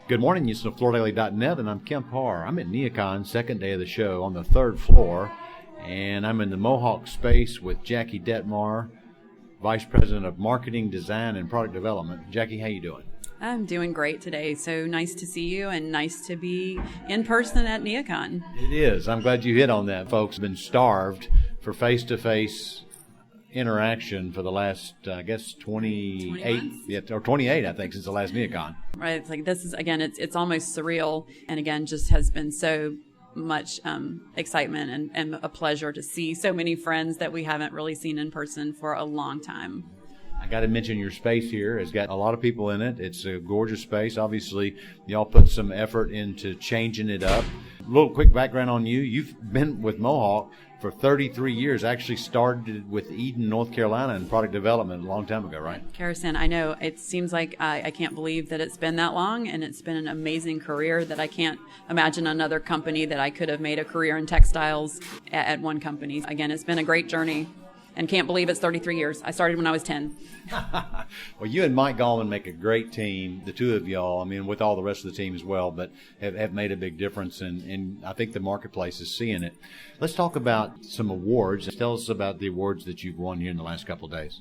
Good morning, you listen to FloorDaily.net, and I'm Kemp Harr. I'm at NeoCon, second day of the show, on the third floor, and I'm in the Mohawk space with Jackie Dettmar, Vice President of Marketing, Design, and Product Development. Jackie, how you doing? I'm doing great today. So nice to see you and nice to be in person at NeoCon. It is. I'm glad you hit on that. Folks have been starved for face-to-face interaction for the last, 28, or 28, I think, since the last NeoCon. Right. It's like this is, again, it's almost surreal. And again, just has been so much excitement and a pleasure to see so many friends that we haven't really seen in person for a long time. I got to mention your space here. It's got a lot of people in it. It's a gorgeous space. Obviously, y'all put some effort into changing it up. A little quick background on you. You've been with Mohawk for 33 years. Actually started with Eden, North Carolina in product development a long time ago, right? Harrison, I know. It seems like I can't believe that it's been that long, and it's been an amazing career that I can't imagine another company that I could have made a career in textiles at one company. Again, it's been a great journey. And can't believe it's 33 years. I started when I was 10. Well, you and Mike Gallman make a great team, the two of y'all. I mean, with all the rest of the team as well, but have made a big difference, and I think the marketplace is seeing it. Let's talk about some awards. Tell us about the awards that you've won here in the last couple of days.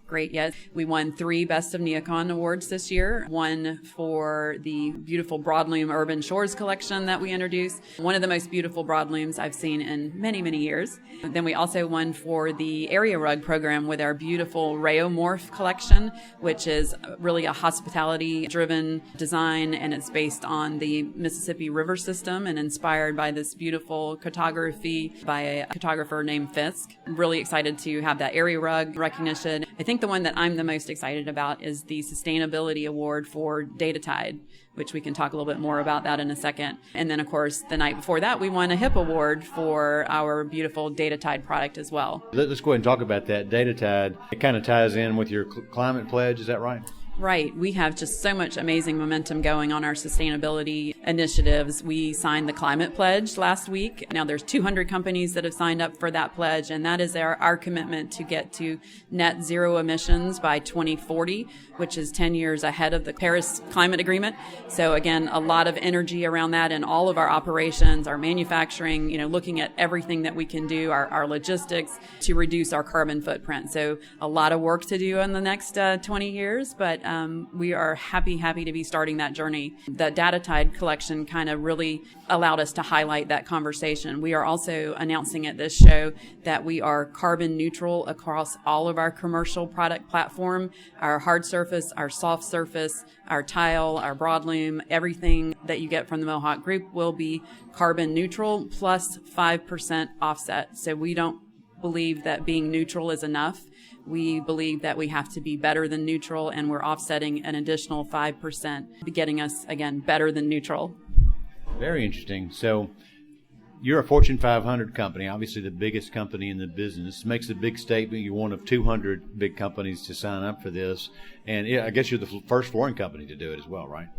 Great, yes. We won 3 Best of NeoCon Awards this year. One for the beautiful broadloom Urban Shores collection that we introduced. One of the most beautiful broadlooms I've seen in many, many years. Then we also won for the area rug program with our beautiful Rayomorph collection, which is really a hospitality-driven design, and it's based on the Mississippi River system and inspired by this beautiful cartography by a cartographer named Fisk. I'm really excited to have that area rug recognition. I think the one that I'm the most excited about is the Sustainability Award for DataTide, which we can talk a little bit more about that in a second. And then, of course, the night before that, we won a HIP Award for our beautiful DataTide product as well. Let's go ahead and talk about that. DataTide, it kind of ties in with your climate pledge, is that right? Right. We have just so much amazing momentum going on our sustainability initiatives. We signed the Climate Pledge last week. Now there's 200 companies that have signed up for that pledge, and that is our commitment to get to net zero emissions by 2040, which is 10 years ahead of the Paris Climate Agreement. So again, a lot of energy around that in all of our operations, our manufacturing, looking at everything that we can do, our logistics to reduce our carbon footprint. So a lot of work to do in the next 20 years, but we are happy to be starting that journey. The DataTide collection kind of really allowed us to highlight that conversation. We are also announcing at this show that we are carbon neutral across all of our commercial product platform, our hard surface, our soft surface, our tile, our broadloom, everything that you get from the Mohawk Group will be carbon neutral plus 5% offset. So we don't believe that being neutral is enough. We believe that we have to be better than neutral, and we're offsetting an additional 5%, getting us, again, better than neutral. Very interesting. So you're a Fortune 500 company, obviously the biggest company in the business. Makes a big statement. You're one of 200 big companies to sign up for this. And I guess you're the first flooring company to do it as well, right?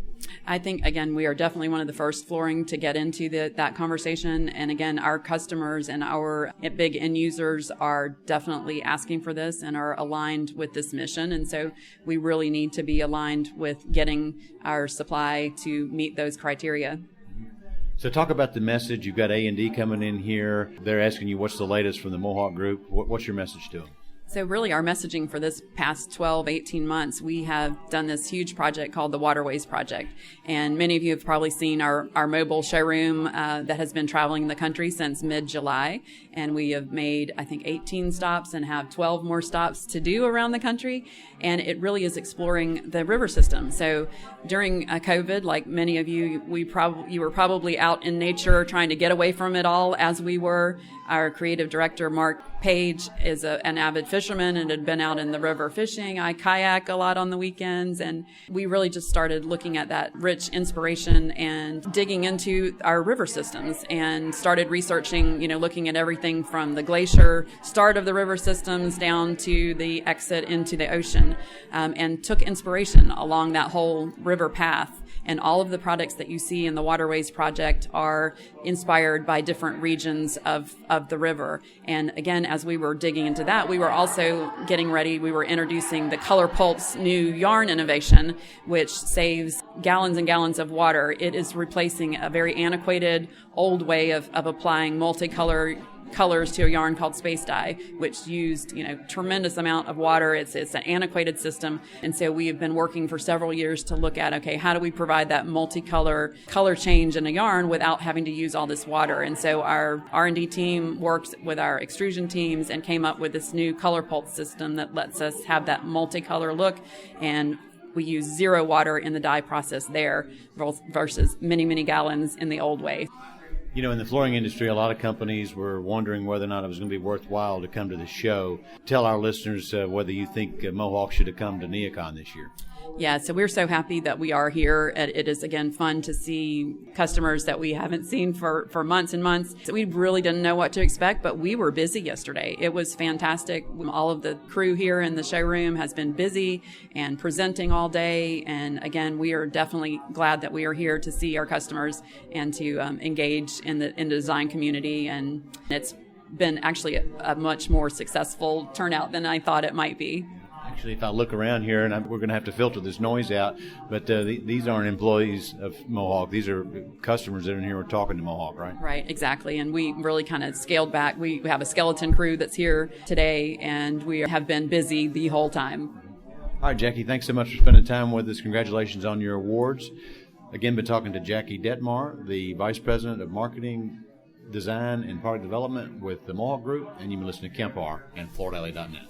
I think, again, we are definitely one of the first flooring to get into that conversation. And again, our customers and our big end users are definitely asking for this and are aligned with this mission. And so we really need to be aligned with getting our supply to meet those criteria. So talk about the message. You've got A&D coming in here. They're asking you what's the latest from the Mohawk Group. What's your message to them? So really our messaging for this past 12, 18 months, we have done this huge project called the Waterways Project. And many of you have probably seen our mobile showroom that has been traveling the country since mid-July. And we have made, I think, 18 stops and have 12 more stops to do around the country. And it really is exploring the river system. So during COVID, like many of you, you were probably out in nature trying to get away from it all as we were. Our creative director, Mark Page, is an avid fisherman and had been out in the river fishing. I kayak a lot on the weekends, and we really just started looking at that rich inspiration and digging into our river systems and started researching, looking at everything from the glacier start of the river systems down to the exit into the ocean, and took inspiration along that whole river path. And all of the products that you see in the Waterways Project are inspired by different regions of the river. And again, as we were digging into that, we were also getting ready. We were introducing the Color Pulse new yarn innovation, which saves gallons and gallons of water. It is replacing a very antiquated old way of applying multicolor colors to a yarn called space dye, which used, tremendous amount of water. It's an antiquated system. And so we have been working for several years to look at, okay, how do we provide that multicolor color change in a yarn without having to use all this water? And so our R&D team works with our extrusion teams and came up with this new Color Pulse system that lets us have that multicolor look, and we use 0 water in the dye process there versus many, many gallons in the old way. In the flooring industry, a lot of companies were wondering whether or not it was going to be worthwhile to come to the show. Tell our listeners whether you think Mohawk should have come to NeoCon this year. Yeah, so we're so happy that we are here. It is, again, fun to see customers that we haven't seen for months and months. So we really didn't know what to expect, but we were busy yesterday. It was fantastic. All of the crew here in the showroom has been busy and presenting all day. And again, we are definitely glad that we are here to see our customers and to engage in the design community. And it's been actually a much more successful turnout than I thought it might be. Actually, if I look around here, and we're going to have to filter this noise out, but these aren't employees of Mohawk. These are customers that are in here talking to Mohawk, right? Right, exactly. And we really kind of scaled back. We have a skeleton crew that's here today, and we have been busy the whole time. All right, Jackie, thanks so much for spending time with us. Congratulations on your awards. Again, been talking to Jackie Dettmar, the Vice President of Marketing, Design, and Product Development with the Mohawk Group, and you've been listening to Kemp Harr and FloorDaily.net.